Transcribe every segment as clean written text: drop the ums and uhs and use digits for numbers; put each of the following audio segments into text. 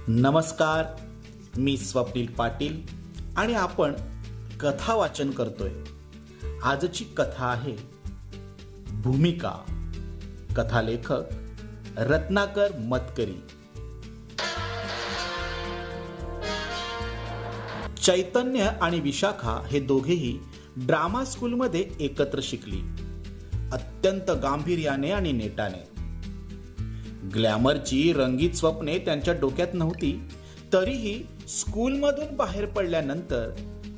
नमस्कार, मी स्वप्नील पाटील आणि आपण कथा वाचन करतोय. आजची कथा आहे भूमिका. कथा लेखक रत्नाकर मतकरी. चैतन्य आणि विशाखा हे दोघेही ड्रामा स्कूलमध्ये एकत्र शिकली, अत्यंत गांभीर्याने आणि नेटाने. ग्लॅमरची रंगीत स्वप्ने त्यांच्या डोक्यात नव्हती, तरीही स्कूलमधून बाहेर पडल्यानंतर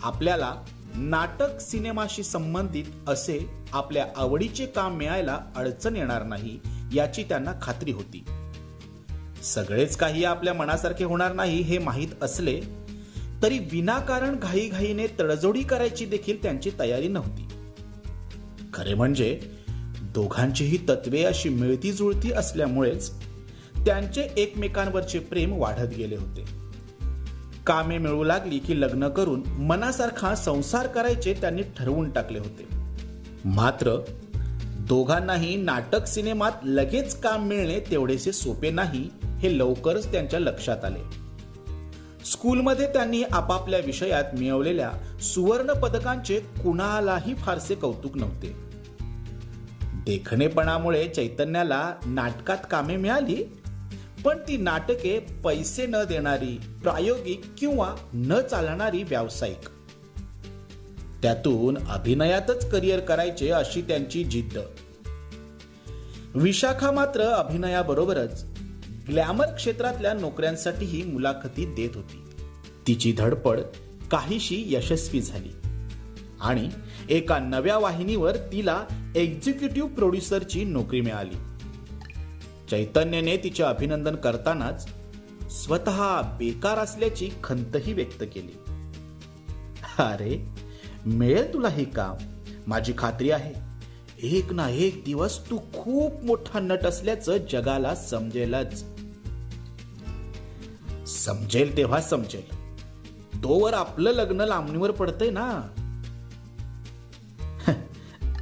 आपल्याला नाटक सिनेमाशी संबंधित असे आपल्या आवडीचे काम मिळायला अडचण येणार नाही याची त्यांना खात्री होती. सगळेच काही आपल्या मनासारखे होणार नाही हे माहीत असले तरी विनाकारण घाईघाईने तडजोडी करायची देखील त्यांची तयारी नव्हती. खरे म्हणजे दोघांचीही तत्वे अशी मिळती जुळती असल्यामुळेच त्यांचे एकमेकांवरचे प्रेम वाढत गेले होते. कामे मिळू लागली की लग्न करून मनासारखा संसार करायचे त्यांनी ठरवून टाकले होते. मात्र दोघांनाही नाटक सिनेमात लगेच काम मिळणे तेवढेसे सोपे नाही हे लवकरच त्यांच्या लक्षात आले. स्कूलमध्ये त्यांनी आपापल्या विषयात मिळवलेल्या सुवर्ण पदकांचे कुणालाही फारसे कौतुक नव्हते. देखणेपणामुळे चैतन्याला नाटकात कामे मिळाली, पण ती नाटके पैसे न देणारी, प्रायोगिक किंवा न चालणारी व्यावसायिक. त्यातून अभिनयातच करिअर करायचे अशी त्यांची जिद्द. विशाखा मात्र अभिनयाबरोबरच ग्लॅमर क्षेत्रातल्या नोकऱ्यांसाठीही मुलाखती देत होती. तिची धडपड काहीशी यशस्वी झाली आणि एका नव्या वाहिनीवर तिला एक्झिक्युटिव्ह प्रोड्युसरची नोकरी मिळाली. चैतन्यने तिचे अभिनंदन करतानाच स्वतः बेकार असल्याची खंतही व्यक्त केली. अरे, मिळेल तुला हे काम, माझी खात्री आहे. एक ना एक दिवस तू खूप मोठा नट असल्याचं जगाला समजेलच. समजेल तेव्हा समजेल, तोवर आपलं लग्न लांबणीवर पडतंय ना.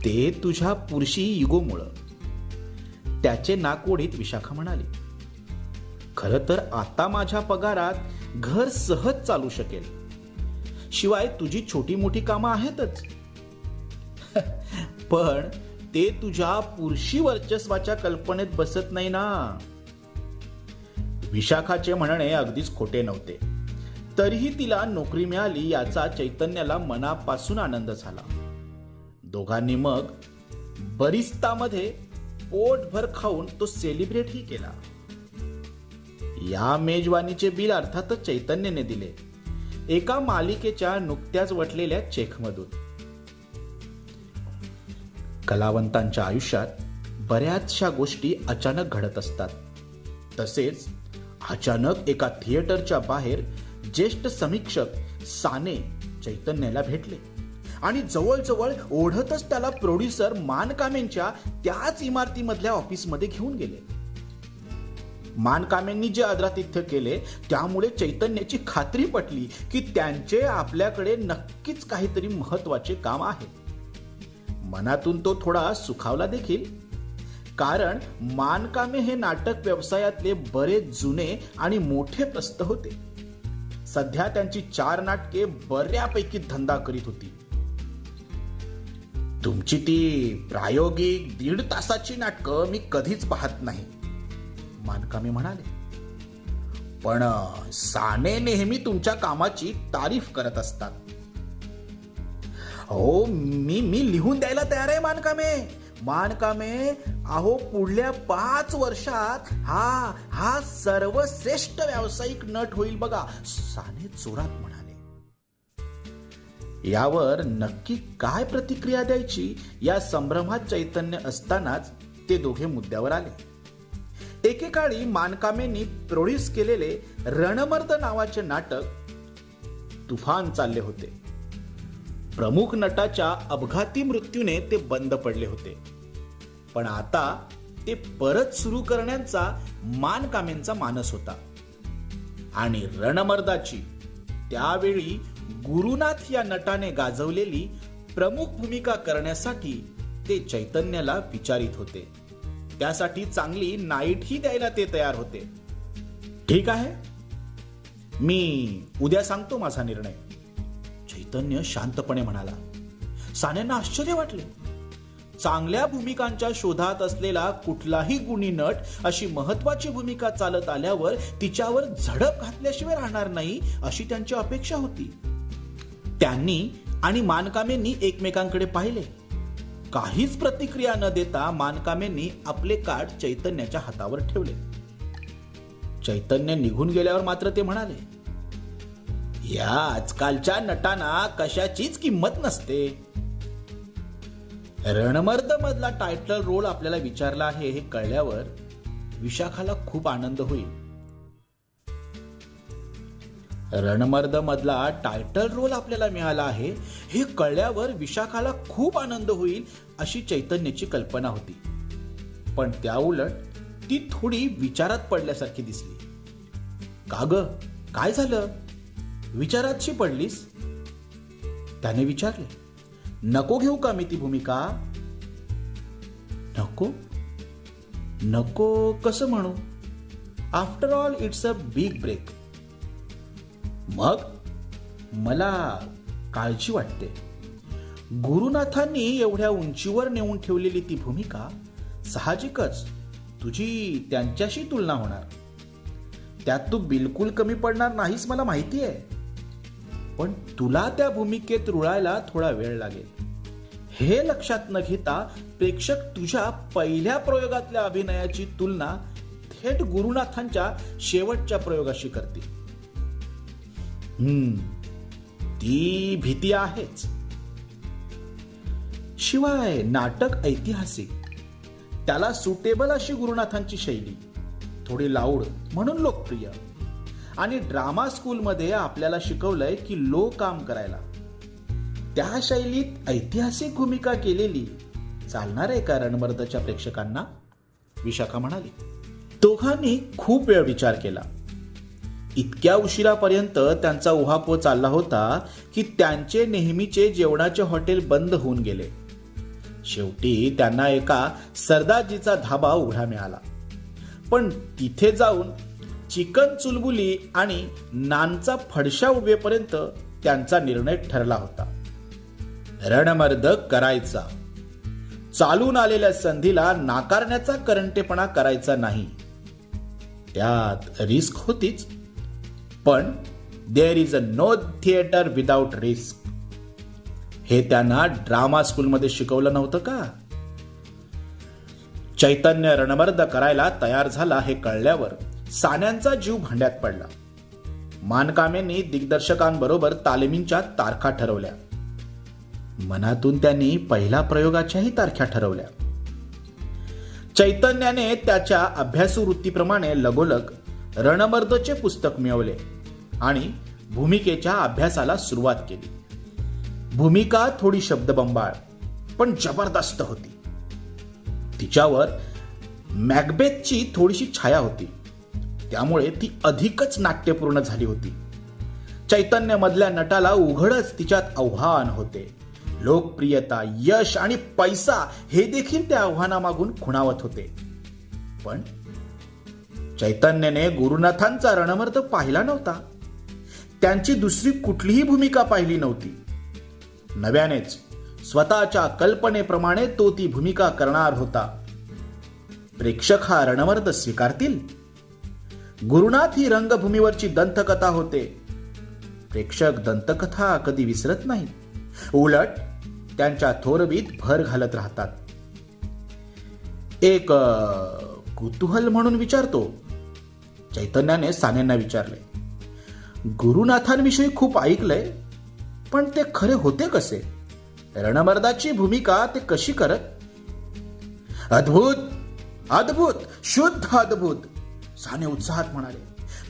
ते तुझ्या पुरुषी इगोमुळं, त्याचे नाक ओढीत विशाखा म्हणाली. खरं तर आता माझ्या पगारात घर सहज चालू शकेल. शिवाय तुझी छोटी मोठी कामं आहेतच. पण ते तुझ्या पुरुषी वर्चस्वाच्या कल्पनेत बसत नाही ना. विशाखाचे म्हणणे अगदीच खोटे नव्हते. तरीही तिला नोकरी मिळाली याचा चैतन्याला मनापासून आनंद झाला. दोघांनी मग बरिस्तामध्ये पोटभर खाऊन तो सेलिब्रेटही केला. या मेजवानीचे बिल अर्थातच चैतन्यने दिले, एका मालिकेच्या नुकत्याच वटलेल्या चेकमधून. कलावंतांच्या आयुष्यात बऱ्याचशा गोष्टी अचानक घडत असतात. तसेच अचानक एका थिएटरच्या बाहेर ज्येष्ठ समीक्षक साने चैतन्याला भेटले आणि जवळजवळ ओढतच त्याला प्रोड्युसर मानकामेंच्या त्याच इमारतीमधल्या ऑफिसमध्ये घेऊन गेले. मानकामेंनी जे आदरातिथ्य केले त्यामुळे चैतन्याची खात्री पटली की त्यांचे आपल्याकडे नक्कीच काहीतरी महत्वाचे काम आहे. मनातून तो थोडा सुखावला देखील, कारण मानकामे हे नाटक व्यवसायातले बरेच जुने आणि मोठे प्रस्थ होते. सध्या त्यांची 4 नाटके बऱ्यापैकी धंदा करीत होती. तुमची ती प्रायोगिक 1.5 तासाची नाटकं मी कधीच पाहत नाही, मानकामे म्हणाले. पण साने नेहमी तुमच्या कामाची तारीफ करत असतात. हो, मी लिहून द्यायला तयार आहे मानकामे. अहो, पुढल्या 5 वर्षात हा सर्वश्रेष्ठ व्यावसायिक नट होईल बघा, साने जोरात म्हणाले. यावर नक्की काय प्रतिक्रिया द्यायची या संभ्रमात चैतन्य असतानाच ते दोघे मुद्द्यावर आले. एकेकाळी मानकामेंनी प्रोड्यूस केलेले रणमर्द नावाचे नाटक तुफान चालले होते. प्रमुख नटाच्या अपघाती मृत्यूने ते बंद पडले होते. पण आता ते परत सुरू करण्याचा मानकामेंचा मानस होता आणि रणमर्दाची त्यावेळी गुरुनाथ या नटाने गाजवलेली प्रमुख भूमिका करण्यासाठी ते चैतन्याला विचारित होते. त्यासाठी चांगली नाईटही द्यायला ते तयार होते. ठीक आहे, मी उद्या सांगतो माझा निर्णय. चैतन्य शांतपणे म्हणाला. सान्यांना आश्चर्य वाटले. चांगल्या भूमिकांच्या शोधात असलेला कुठलाही गुणी नट अशी महत्वाची भूमिका चालत आल्यावर तिच्यावर झडप घातल्याशिवाय राहणार नाही अशी त्यांची अपेक्षा होती. त्यांनी आणि मानकामेंनी एकमेकांकडे पाहिले. काहीच प्रतिक्रिया न देता मानकामेंनी आपले कार्ड चैतन्याच्या हातावर ठेवले. चैतन्य निघून गेल्यावर मात्र ते म्हणाले, या आजकालच्या नटांना कशाचीच किंमत नसते. रणमर्द मधला टायटल रोल आपल्याला विचारला आहे हे कळल्यावर विशाखाला खूप आनंद होईल. रणमर्द मधला टायटल रोल आपल्याला मिळाला आहे हे कळल्यावर विशाखाला खूप आनंद होईल अशी चैतन्याची कल्पना होती. पण त्या उलट ती थोडी विचारात पडल्यासारखी दिसली. का ग, काय झालं? विचारातशी पडलीस? त्याने विचारले. नको घेऊ का मी ती भूमिका? नको? नको कसं म्हणू? After all it's a big break. मग मला काळजी वाटते. गुरुनाथांनी एवढ्या उंचीवर नेऊन ठेवलेली ती भूमिका साहजिकच तुझी त्यांच्याशी तुलना होणार. त्यात तू बिलकुल कमी पडणार नाहीस मला माहिती आहे. पण तुला त्या भूमिकेत रुळायला थोडा वेळ लागेल. हे लक्षात न घेता प्रेक्षक तुझ्या पहिल्या प्रयोगातल्या अभिनयाची तुलना थेट गुरुनाथांच्या शेवटच्या प्रयोगाशी करतील. ती भीती आहेच. शिवाय नाटक ऐतिहासिक, त्याला सुटेबल अशी गुरुनाथांची शैली, थोडी लाऊड म्हणून लोकप्रिय. आणि ड्रामा स्कूलमध्ये आपल्याला शिकवलंय की लो काम करायला. त्या शैलीत ऐतिहासिक भूमिका केलेली चालणार आहे का रणमर्दच्या प्रेक्षकांना? विशाखा म्हणाली. दोघांनी खूप वेळ विचार केला. इतक्या उशिरापर्यंत त्यांचा उहापोह चालला होता की त्यांचे नेहमीचे जेवणाचे हॉटेल बंद होऊन गेले. शेवटी त्यांना एका सरदारजीचा धाबा उघडा मिळाला. पण तिथे जाऊन चिकन चुलबुली आणि नानचा फडशा उभेपर्यंत त्यांचा निर्णय ठरला होता. रणमर्द करायचा. चालून आलेल्या संधीला नाकारण्याचा करंटेपणा करायचा नाही. त्यात रिस्क होतीच, पण there is a no theatre without risk. हे त्यांना ड्रामा स्कूलमध्ये शिकवलं नव्हतं का? चैतन्य रणमर्द करायला तयार झाला हे कळल्यावर सान्यांचा जीव भांड्यात पडला. मानकामेंनी दिग्दर्शकांबरोबर तालमींच्या तारखा ठरवल्या. मनातून त्यांनी पहिल्या प्रयोगाच्याही तारखा ठरवल्या. चैतन्याने त्याच्या अभ्यासू वृत्तीप्रमाणे लगोलग रणमर्दचे पुस्तक मिळवले आणि भूमिकेच्या अभ्यासाला सुरुवात केली. भूमिका थोडी शब्दबंबाळ पण जबरदस्त होती. तिच्यावर मॅकबेथची थोडीशी छाया होती, त्यामुळे ती अधिकच नाट्यपूर्ण झाली होती. चैतन्य मधल्या नटाला उघडच तिच्यात आव्हान होते. लोकप्रियता, यश आणि पैसा हे देखील त्या आव्हानामागून खुणावत होते. पण चैतन्यने गुरुनाथांचा रणमर्द पाहिला नव्हता. त्यांची दुसरी कुठलीही भूमिका पाहिली नव्हती. नव्यानेच स्वतःच्या कल्पनेप्रमाणे तो ती भूमिका करणार होता. प्रेक्षक हा रणमर्द स्वीकारतील? गुरुनाथ ही रंगभूमीवरची दंतकथा होते. प्रेक्षक दंतकथा कधी विसरत नाही, उलट त्यांच्या थोरवीत भर घालत राहतात. एक कुतूहल म्हणून विचारतो. चैतन्याने सान्यांना विचारले. गुरुनाथांविषयी खूप ऐकलंय, पण ते खरे होते कसे? रणमर्दाची भूमिका ते कशी करत? अद्भुत, अद्भुत, शुद्ध अद्भुत, साने उत्साहात म्हणाले.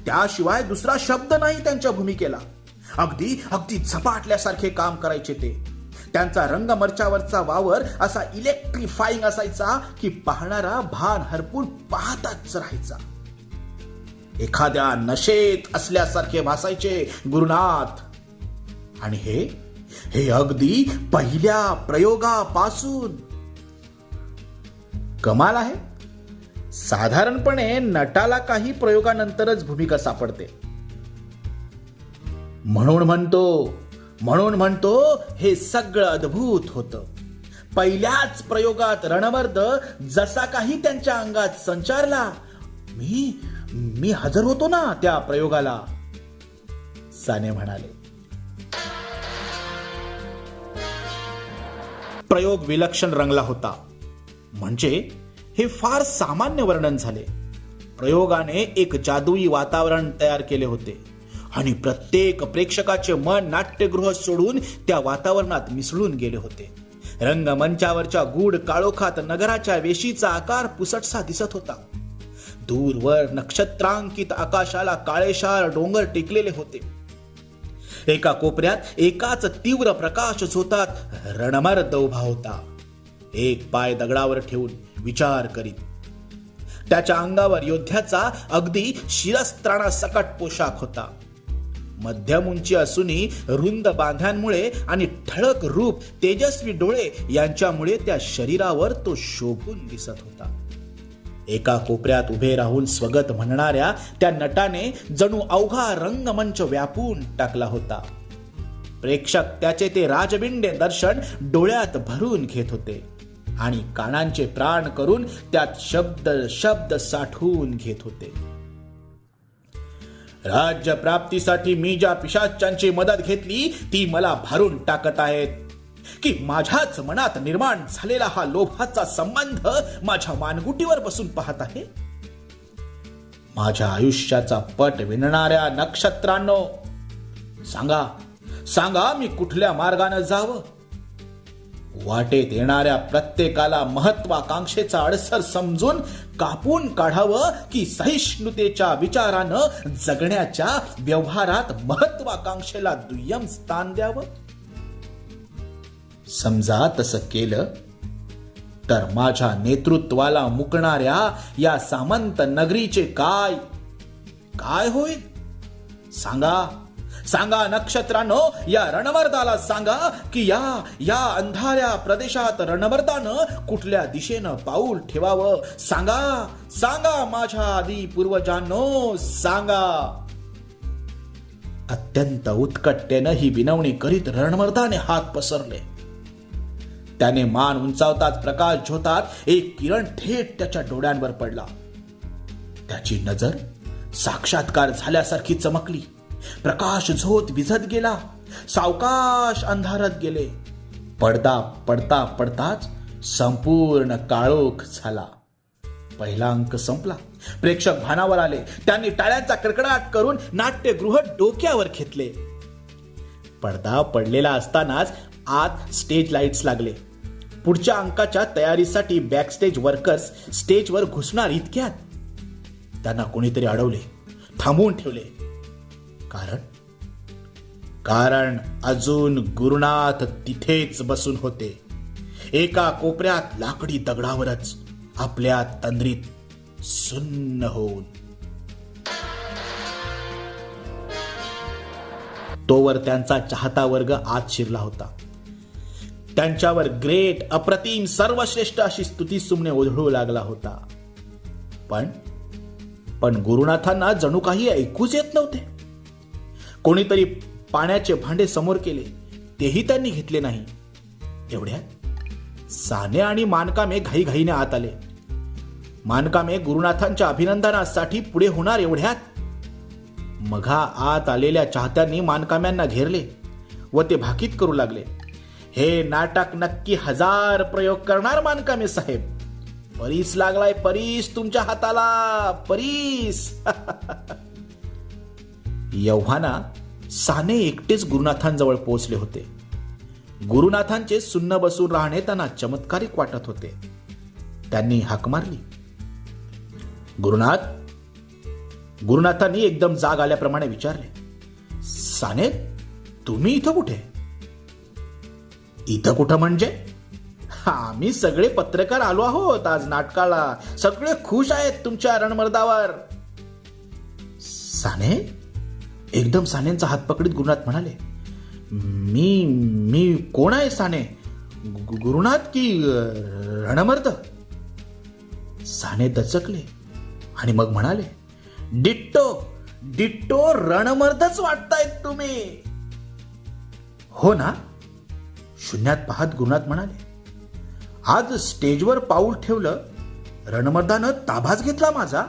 त्याशिवाय दुसरा शब्द नाही त्यांच्या भूमिकेला. अगदी अगदी झपाटल्यासारखे काम करायचे ते. त्यांचा रंगमंचावरचा वावर असा इलेक्ट्रिफाईंग असायचा की पाहणारा भान हरपून पाहताच राहायचा. एखाद्या नशेत असल्यासारखे भासायचे गुरुनाथ. आणि हे अगदी पहिल्या प्रयोगापासून. कमाल आहे. साधारणपणे नटाला काही प्रयोगानंतरच भूमिका सापडते. म्हणून म्हणतो हे सगळं अद्भुत होतं. पहिल्याच प्रयोगात रणमर्द जसा काही त्यांच्या अंगात संचारला, मी हजर होतो ना त्या प्रयोगाला, साने म्हणाले. प्रयोग विलक्षण रंगला होता. म्हणजे हे फार सामान्य वर्णन झाले. प्रयोगाने एक जादुई वातावरण तयार केले होते आणि प्रत्येक प्रेक्षकाचे मन नाट्यगृह सोडून त्या वातावरणात मिसळून गेले होते. रंगमंचावरच्या गूढ काळोखात नगराच्या वेशीचा आकार पुसटसा दिसत होता. दूरवर नक्षत्रांकित आकाशाला काळेशार डोंगर टेकलेले होते. एका कोपऱ्यात एकाच तीव्र प्रकाश झोतात रणमर्द उभा होता, एक पाय दगडावर ठेवून विचार करीत. त्याच्या अंगावर योद्ध्याचा अगदी शिरस्त्राणा सकट पोशाख होता. मध्यम उंची असूनही रुंद बांध्यांमुळे आणि ठळक रूप, तेजस्वी डोळे यांच्यामुळे त्या शरीरावर तो शोभून दिसत होता. एका कोपऱ्यात उभे राहून स्वगत म्हणणाऱ्या त्या नटाने जणू अवघा रंगमंच व्यापून टाकला होता. प्रेक्षक त्याचे ते राजबिंडे दर्शन डोळ्यात भरून घेत होते आणि कानांचे प्राण करून त्यात शब्द साठवून घेत होते. राज्य प्राप्तीसाठी मी ज्या पिशाच्यांची मदत घेतली ती मला भारून टाकत आहेत, की माझ्याच मनात निर्माण झालेला हा लोभाचा संबंध माझ्या मानगुटीवर बसून पाहत आहे. माझ्या आयुष्याचा पट विणणाऱ्या नक्षत्रांनो, सांगा मी कुठल्या मार्गाने जावं. वाटेत येणाऱ्या प्रत्येकाला महत्वाकांक्षेचा अडसर समजून कापून काढावं, की सहिष्णुतेच्या विचारानं जगण्याच्या व्यवहारात महत्वाकांक्षेला दुय्यम स्थान द्यावं. समजा तसं केलं तर माझ्या नेतृत्वाला मुकणाऱ्या या सामंत नगरीचे काय होईल? सांगा नक्षत्रांनो, या रणमर्दाला सांगा की या अंधाऱ्या प्रदेशात रणमर्दानं कुठल्या दिशेनं पाऊल ठेवावं. सांगा माझ्या आदी पूर्वजांनो, सांगा. अत्यंत उत्कटतेनं ही विनवणी करीत रणमर्दाने हात पसरले. त्याने मान उंचावताच प्रकाश झोतात एक किरण थेट त्याच्या डोळ्यांवर पडला. त्याची नजर साक्षात्कार झाल्यासारखी चमकली. प्रकाश झोत विझत गेला, सावकाश अंधारात गेले. पडताच संपूर्ण काळोख झाला. पहिला अंक संपला. प्रेक्षक भानावर आले. त्यांनी टाळ्यांचा कडकडाट करून नाट्यगृह डोक्यावर घेतले. पडदा पडलेला असतानाच आत स्टेज लाईट्स लागले. पुढच्या अंकाच्या तयारीसाठी बॅकस्टेज वर्कर्स स्टेजवर घुसणार इतक्यात त्यांना कोणीतरी अडवले, थांबवून ठेवले. कारण अजून गुरुनाथ तिथेच बसून होते, एका कोपऱ्यात लाकडी दगडावरच, आपल्या तंद्रीत सुन्न होऊन. तोवर त्यांचा चाहता वर्ग आत शिरला होता. त्यांच्यावर ग्रेट, अप्रतिम, सर्वश्रेष्ठ अशी स्तुती सुमने ओढळू लागला होता. पण गुरुनाथांना जणू काही ऐकूच येत नव्हते. कोणीतरी पाण्याचे भांडे समोर केले, तेही त्यांनी घेतले नाही. एवढ्यात साने आणि मानकामे घाईघाईने आत आले. मानकामे गुरुनाथांच्या अभिनंदनासाठी पुढे होणार एवढ्यात मघा आत आलेल्या चाहत्यांनी मानकाम्यांना घेरले व ते भाकीत करू लागले, हे नाटक नक्की 1000 प्रयोग करणार मानकामे साहेब. परीस लागलाय, परीस तुमच्या हाताला, परीस. एव्हाना साने एकटेच गुरुनाथांजवळ पोहोचले होते. गुरुनाथांचे सुन्न बसून राहणे त्यांना चमत्कारिक वाटत होते. त्यांनी हाक मारली, गुरुनाथ. गुरुनाथांनी एकदम जाग आल्याप्रमाणे विचारले, साने तुम्ही इथं कुठे? इथं कुठं म्हणजे? आम्ही सगळे पत्रकार आलो आहोत आज नाटकाला. सगळे खुश आहेत तुमच्या रणमर्दावर. साने एकदम सानेंचा हात पकडीत गुरुनाथ म्हणाले, मी कोण आहे साने? गुरुनाथ की रणमर्द? साने दचकले आणि मग म्हणाले, डिट्टो डिट्टो रणमर्दच वाटतायत तुम्ही. हो ना? शून्यात पाहत गुरुनाथ म्हणाले. आज स्टेजवर पाऊल ठेवलं, रणमर्दानं ताबाच घेतला माझा.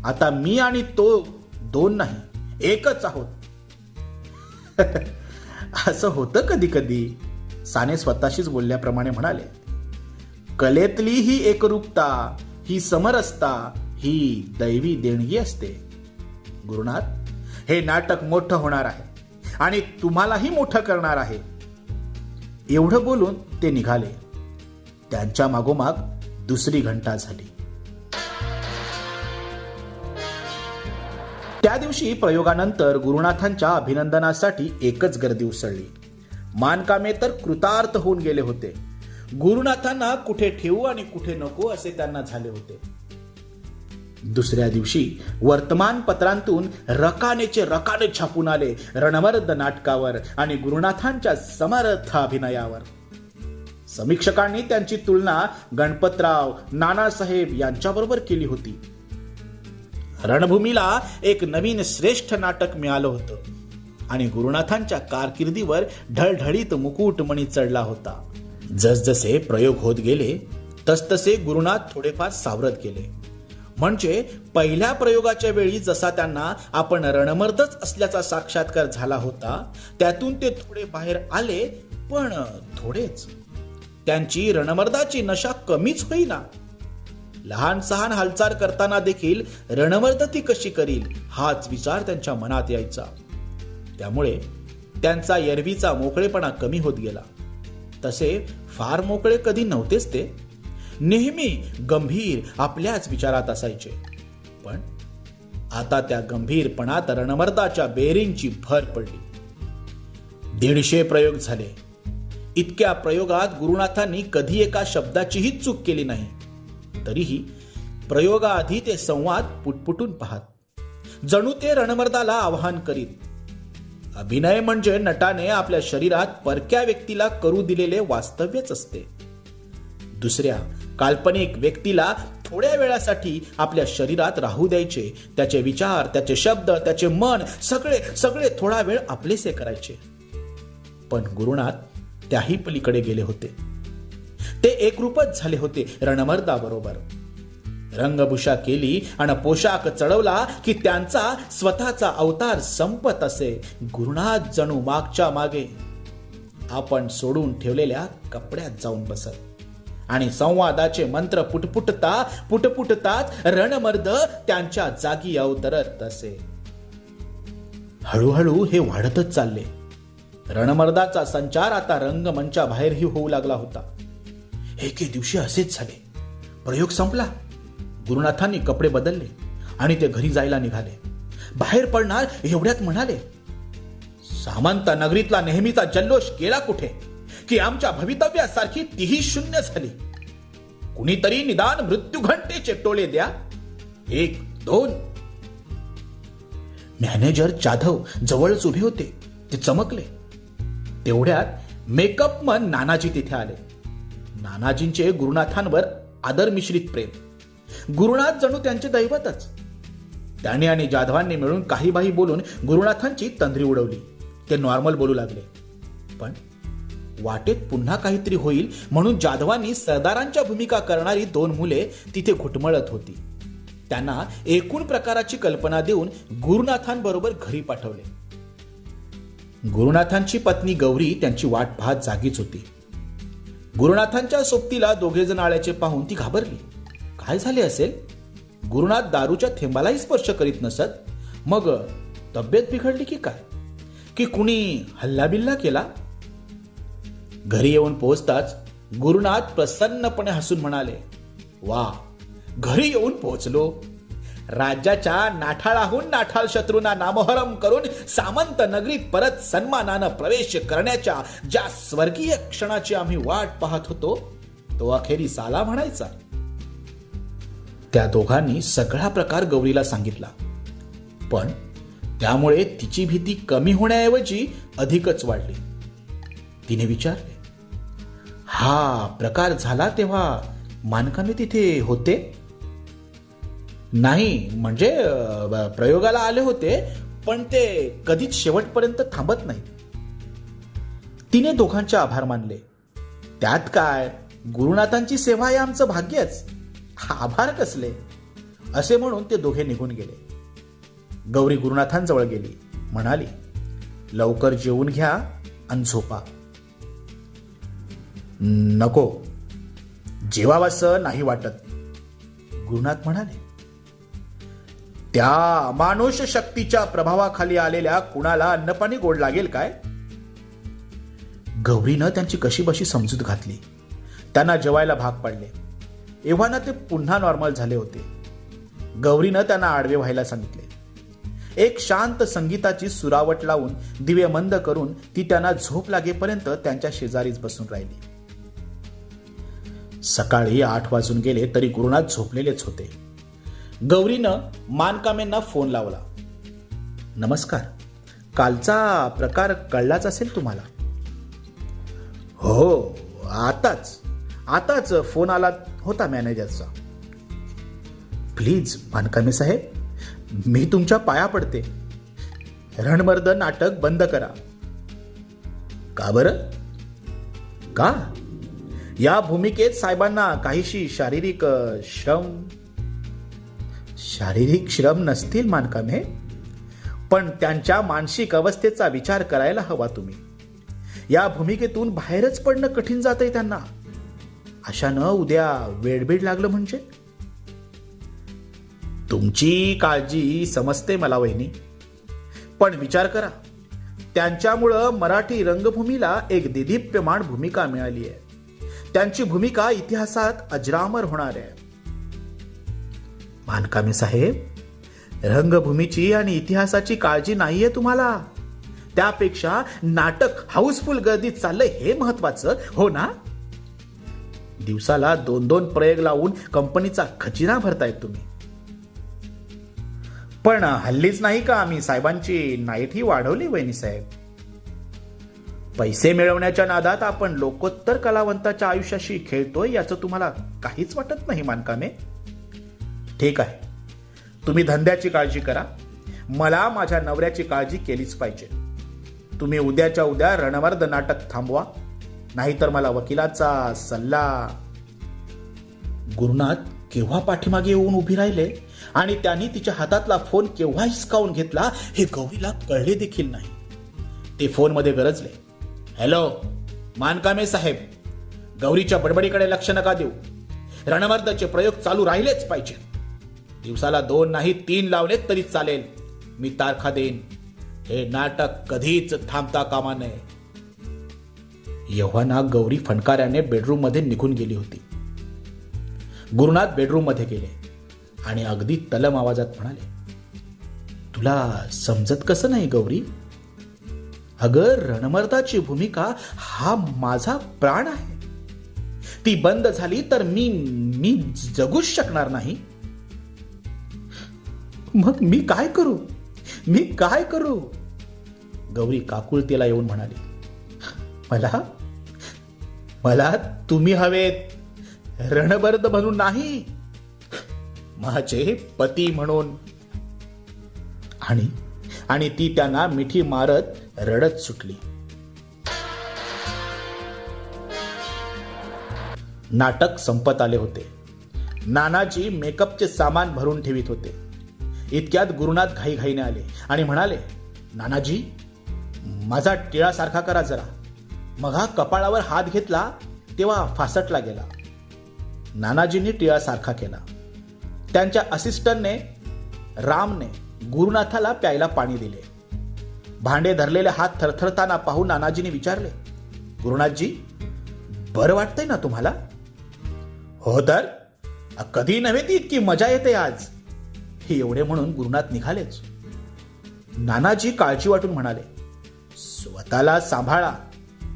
आता मी आणि तो दोन नाही, एकच आहोत. असं होतं कधी कधी. साने स्वतःशीच बोलल्याप्रमाणे म्हणाले. कलेतली ही एकरूपता, ही समरसता, ही दैवी देणगी असते. गुरुनाथ, हे नाटक मोठं होणार आहे आणि तुम्हालाही मोठं करणार आहे. एवढं बोलून ते निघाले. त्यांच्या मागोमाग दुसरी घंटा झाली. त्या दिवशी प्रयोगानंतर गुरुनाथांच्या अभिनंदनासाठी एकच गर्दी उसळली. मानकामे तर कृतार्थ होऊन गेले होते. गुरुनाथांना कुठे ठेवू आणि कुठे नको असे त्यांना झाले होते. दुसऱ्या दिवशी वर्तमानपत्रांतून रकानेचे रकाने छापून आले रणमर्द नाटकावर आणि गुरुनाथांच्या समर्थ अभिनयावर. समीक्षकांनी त्यांची तुलना गणपतराव, नानासाहेब यांच्याबरोबर केली होती. रणभूमीला एक नवीन श्रेष्ठ नाटक मिळालं होतं आणि गुरुनाथांच्या कारकिर्दीवर ढळढळीत मुकुटमणी चढला होता. जसजसे प्रयोग होत गेले तसतसे गुरुनाथ थोडेफार सावरत गेले. म्हणजे पहिल्या प्रयोगाच्या वेळी जसा त्यांना आपण रणमर्दच असल्याचा साक्षात्कार झाला होता, त्यातून ते थोडे बाहेर आले, पण थोडेच. त्यांची रणमर्दाची नशा कमीच होईना. लहान सहान हालचाल करताना देखील रणमर्द ती कशी करील हाच विचार त्यांच्या मनात यायचा. त्यामुळे त्यांचा एरवीचा मोकळेपणा कमी होत गेला. तसे फार मोकळे कधी नव्हतेच ते. नेहमी गंभीर आपल्याच विचारात असायचे. पण आता त्या गंभीरपणात रणमर्दाच्या बेरींची भर पडली. 150 प्रयोग झाले. इतक्या प्रयोगात गुरुनाथांनी कधी एका शब्दाचीही चूक केली नाही. तरीही प्रयोगाआधी ते संवाद पुटपुटून पाहत, जणू ते रणमर्दाला आवाहन करीत. अभिनय म्हणजे नटाने आपल्या शरीरात परक्या व्यक्तीला करू दिलेले वास्तव्यच असते. दुसऱ्या काल्पनिक व्यक्तीला थोड्या वेळासाठी आपल्या शरीरात राहू द्यायचे, त्याचे विचार, त्याचे शब्द, त्याचे मन सगळे थोडा वेळ आपलेसे करायचे. पण गुरुनाथ त्याही पलीकडे गेले होते. ते एकरूपच झाले होते रणमर्दाबरोबर. रंगभूषा केली आणि पोशाख चढवला की त्यांचा स्वतःचा अवतार संपत असे. गुरुनाथ जणू मागच्या मागे आपण सोडून ठेवलेल्या कपड्यात जाऊन बसत आणि संवादाचे मंत्र पुटपुटताच रणमर्द त्यांच्या जागी अवतरत असे. हळूहळू हे वाढतच चालले. रणमर्दाचा संचार आता रंगमंचा बाहेरही होऊ लागला होता. एके दिवशी असेच झाले. प्रयोग संपला. गुरुनाथांनी कपडे बदलले आणि ते घरी जायला निघाले. बाहेर पडणार एवढ्यात म्हणाले, सामंत नगरीतला नेहमीचा जल्लोष गेला कुठे, की आमच्या भवितव्यासारखी तीही शून्य झाली. कुणीतरी निदान मृत्यू घंटेचे टोळे द्या. 1, 2. मॅनेजर जाधव जवळच उभे होते. ते चमकले. तेवढ्यात मेकअप मन नानाजी तिथे आले. नानाजींचे गुरुनाथांवर आदर मिश्रित प्रेम. गुरुनाथ जणू त्यांचे दैवतच. त्याने आणि जाधवांनी मिळून काही बाही बोलून गुरुनाथांची तंद्री उडवली. ते नॉर्मल बोलू लागले. पण वाटेत पुन्हा काहीतरी होईल म्हणून जाधवांनी सरदारांच्या भूमिका करणारी 2 मुले तिथे घुटमळत होती. त्यांना एकूण प्रकाराची कल्पना देऊन गुरुनाथांबरोबर घरी पाठवले. गुरुनाथांची पत्नी गौरी त्यांची वाट पाहत जागीच होती. गुरुनाथांच्या सोबतीला 2 जण आल्याचे पाहून ती घाबरली. काय झाले असेल? गुरुनाथ दारूच्या थेंबालाही स्पर्श करीत नसत. मग तब्येत बिघडली की काय? की कुणी हल्लाबिल्ला केला? घरी येऊन पोहोचताच गुरुनाथ प्रसन्नपणे हसून म्हणाले, वा, घरी येऊन पोहोचलो. राज्याच्या नाठाळाहून नाठाळ शत्रूंना नामोहरम करून सामंत नगरीत परत सन्मानानं प्रवेश करण्याच्या ज्या स्वर्गीय क्षणाची आम्ही वाट पाहत होतो, तो अखेरीस आला म्हणायचा. त्या दोघांनी सगळा प्रकार गौरीला सांगितला. पण त्यामुळे तिची भीती कमी होण्याऐवजी अधिकच वाढली. तिने विचारले, हा प्रकार झाला तेव्हा मानकाने तिथे होते? नाही म्हणजे प्रयोगाला आले होते, पण ते कधीच शेवटपर्यंत थांबत नाहीत. तिने दोघांचे आभार मानले. त्यात काय, गुरुनाथांची सेवा हे आमचं भाग्यच, आभार कसले, असे म्हणून ते दोघे निघून गेले. गौरी गुरुनाथांजवळ गेली, म्हणाली, लवकर जेवून घ्या आणि झोपा. नको, जेवावंसं नाही वाटत, गुरुनाथ म्हणाले. त्या अमानुष शक्तीच्या प्रभावाखाली आलेल्या कुणाला अन्नपाणी गोड लागेल काय? गौरीनं त्यांची कशीबशी समजूत घातली. त्यांना जेवायला भाग पाडले. एव्हाना ते पुन्हा नॉर्मल झाले होते. गौरीनं त्यांना आडवे व्हायला सांगितले. एक शांत संगीताची सुरावट लावून दिवे मंद करून ती त्यांना झोप लागेपर्यंत त्यांच्या शेजारीच बसून राहिली. सकाळी 8 वाजून गेले तरी गुरुनाथ झोपलेलेच होते. गौरीनं मानकामेंना फोन लावला. नमस्कार, कालचा प्रकार कळलाच असेल तुम्हाला? हो, आताच फोन आला होता मॅनेजरचा. प्लीज मानकामे साहेब, मी तुमच्या पाया पडते, रणमर्द नाटक बंद करा. का बरं? का? या भूमिकेत साहेबांना काहीशी शारीरिक श्रम नसतील मानकामे, पण त्यांच्या मानसिक अवस्थेचा विचार करायला हवा तुम्ही. या भूमिकेतून बाहेरच पडणं कठीण जातंय त्यांना. अशानं उद्या वेडबीड लागलं म्हणजे? तुमची काळजी समजते मला वहिनी, पण विचार करा, त्यांच्यामुळं मराठी रंगभूमीला एक देदीप्यमान भूमिका मिळाली आहे. त्यांची भूमिका इतिहासात अजरामर होणार आहे. मानकामे साहेब, रंगभूमीची आणि इतिहासाची काळजी नाहीये तुम्हाला. त्यापेक्षा नाटक हाऊसफुल गर्दीत चाललंय हे महत्वाचं, हो ना? दिवसाला 2-2 प्रयोग लावून कंपनीचा खजिना भरतायत तुम्ही. पण हल्लीच नाही का आम्ही साहेबांची नाईटही वाढवली वहिनी साहेब. पैसे मिळवण्याच्या नादात आपण लोकोत्तर कलावंताच्या आयुष्याशी खेळतोय याचं तुम्हाला काहीच वाटत नाही मानकामे? ठीक आहे, तुम्ही धंद्याची काळजी करा, मला माझ्या नवऱ्याची काळजी केलीच पाहिजे. तुम्ही उद्याच्या उद्या रणमर्द नाटक थांबवा, नाहीतर मला वकिलाचा सल्ला. गुरुनाथ केव्हा पाठीमागे येऊन उभी राहिले आणि त्यांनी तिच्या हातातला फोन केव्हा हिसकावून घेतला हे गौरीला कळले देखील नाही. ते फोनमध्ये गरजले. हॅलो मानकामे साहेब, गौरीच्या बडबडीकडे लक्ष नका देऊ. रणमर्दचे प्रयोग चालू राहिलेच पाहिजे. दिवसाला 2 नाही 3 लावलेत तरी चालेल. मी तारखा देईन. हे नाटक कधीच थांबता कामा नये. एव्हाना गौरी फणकाऱ्याने बेडरूम मध्ये निघून गेली होती. गुरुनाथ बेडरूम मध्ये गेले आणि अगदी तलम आवाजात म्हणाले, तुला समजत कसं नाही गौरी? अगं, रणमर्दाची भूमिका हा माझा प्राण आहे. ती बंद झाली तर मी जगूच शकणार नाही. मग मी काय करू? गौरी काकुळतीला येऊन म्हणाली, मला तुम्ही हवेत, रणमर्द म्हणून नाही, माझे पती म्हणून. आणि ती त्यांना मिठी मारत रडत सुटली. नाटक संपत आले होते. नानाजी मेकअपचे सामान भरून ठेवीत होते. इतक्यात गुरुनाथ घाईघाईने आले आणि म्हणाले, नानाजी, माझा टिळा सारखा करा जरा. मग हा कपाळावर हात घेतला तेव्हा फासटला गेला. नानाजींनी टिळा सारखा केला. त्यांच्या असिस्टंटने रामने गुरुनाथाला प्यायला पाणी दिले. भांडे धरलेले हात थरथरताना पाहून नानाजींनी विचारले, गुरुनाथजी, बरं वाटतंय ना तुम्हाला? हो तर, कधी नव्हे ती इतकी मजा येते आज. हे एवढे म्हणून गुरुनाथ निघालेच. नानाजी काळजी वाटून म्हणाले, स्वतःला सांभाळा.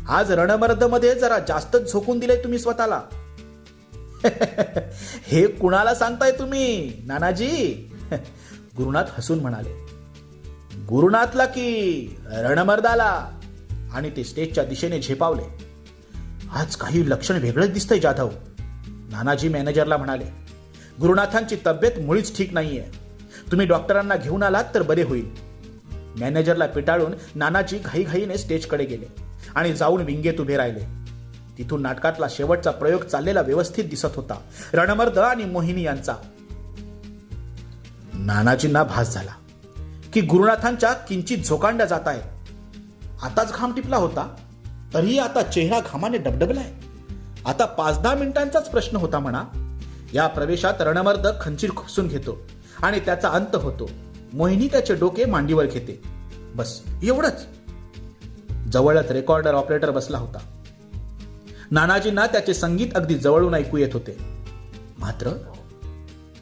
आज रणमर्दमध्ये जरा जास्तच झोकून दिले तुम्ही स्वतःला. हे कुणाला सांगताय तुम्ही नानाजी? गुरुनाथ हसून म्हणाले, गुरुनाथला की रणमर्दाला. आणि ते स्टेजच्या दिशेने झेपावले. आज काही लक्षण वेगळंच दिसतंय जाधव. नानाजी मॅनेजरला म्हणाले, गुरुनाथांची तब्येत मुळीच ठीक नाहीये. तुम्ही डॉक्टरांना घेऊन आलात तर बरे होईल. मॅनेजरला पिटाळून नानाजी घाईघाईने स्टेजकडे गेले आणि जाऊन विंगेत उभे राहिले. तिथून नाटकातला शेवटचा प्रयोग चाललेला व्यवस्थित दिसत होता, रणमर्द आणि मोहिनी यांचा. नानाजींना भास झाला की गुरुनाथांच्या किंचित झोकांड्या जात आहेत. आताच घाम टिपला होता, तरीही आता चेहरा घामाने डबडबलाय. आता 5-10 मिनिटांचाच प्रश्न होता म्हणा. या प्रवेशात रणमर्द खंजीर खुपसून घेतो आणि त्याचा अंत होतो. मोहिनी त्याचे डोके मांडीवर घेते. बस एवढंच. जवळच रेकॉर्डर ऑपरेटर बसला होता. नानाजींना त्याचे संगीत अगदी जवळून ऐकू येत होते. मात्र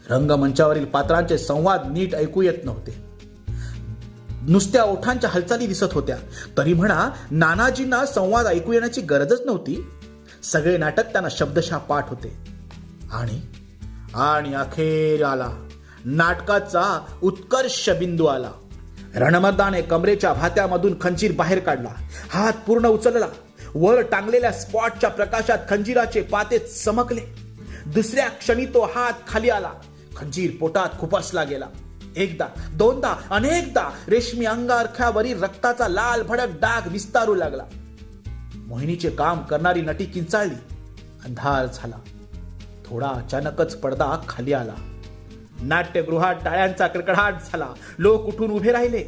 रंगमंचावरील पात्रांचे संवाद नीट ऐकू येत नव्हते. नुसत्या ओठांच्या हालचाली दिसत होत्या. तरी म्हणा, नानाजींना संवाद ऐकू येण्याची गरजच नव्हती. सगळे नाटक त्यांना शब्दशः पाठ होते. आणि अखेर आला. नाटकाचा उत्कर्ष बिंदू आला. रणमर्दाने कमरेच्या भात्यामधून खंजीर बाहेर काढला. हात पूर्ण उचलला. वर टांगलेल्या स्पॉटच्या प्रकाशात खंजीराचे पाते चमकले. दुसऱ्या क्षणी तो हात खाली आला. खंजीर पोटात खुपसला गेला. एकदा, दोनदा, अनेकदा रेशमी अंगारख्यावरील रक्ताचा लाल भडक डाग विस्तारू लागला. मोहिनीचे काम करणारी नटी किंचाळली. अंधार झाला. थोडा अचानकच पडदा खाली आला. नाट्यगृहात टाळ्यांचा कडकडाट झाला. लोक उठून उभे राहिले.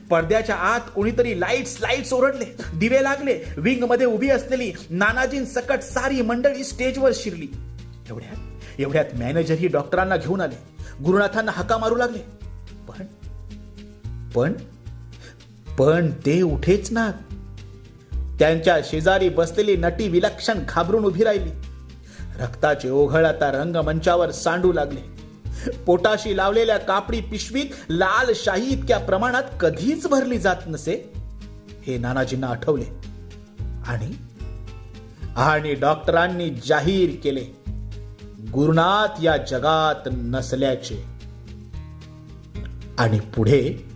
पडद्याच्या आत कोणीतरी लाईट्स ओरडले. दिवे लागले. विंग मध्ये उभी असलेली नानाजींसकट सारी मंडळी स्टेजवर शिरली. एवढ्यात मॅनेजरही डॉक्टरांना घेऊन आले. गुरुनाथांना हाका मारू लागले. पण ते उठेच ना. त्यांच्या शेजारी बसलेली नटी विलक्षण घाबरून उभी राहिली. रक्ताचे ओघळ आता रंगमंचावर सांडू लागले. पोटाशी लावलेल्या कापडी पिशवीत लाल शाही इतक्या प्रमाणात कधीच भरली जात नसे हे नानाजींना आठवले. आणि डॉक्टरांनी जाहीर केले, गुरुनाथ या जगात नसल्याचे. आणि पुढे